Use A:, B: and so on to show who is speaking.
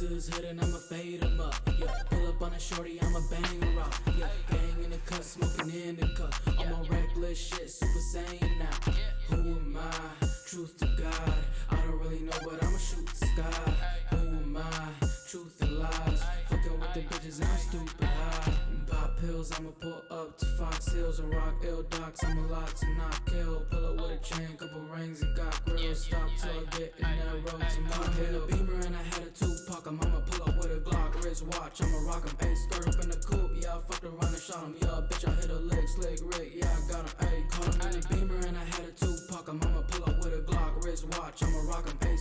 A: Niggas hatin', I'ma fade 'em up. Yeah, pull up on a shorty, I'ma bang her out. Yeah, gang in the cut, smoking in the cup. I'm on reckless shit, super sane now. Who am I? Truth to God, I don't really know, but I'ma shoot the sky. Who am I? Truth and lies. Fucking with the bitches, I'm stupid high. Pop pills, I'ma pull up to Fox Hills and rock ill docs. I'm a lot to not kill. Pull up with a chain, couple rings, and got grills. Stop till I get in that road to my hill. A Beamer and I had a Tupac. I'ma pull up with a Glock, wrist watch. I'ma rock 'em, ayy. Skirt up in the coupe, yeah. I fucked around and shot 'em, yeah. Bitch, I hit a lick, slick Rick, yeah. I got 'em, ayy. Caught 'em in a Beamer and I had a Tupac. I'ma pull up with a Glock, wrist watch. I'ma rock 'em, ayy.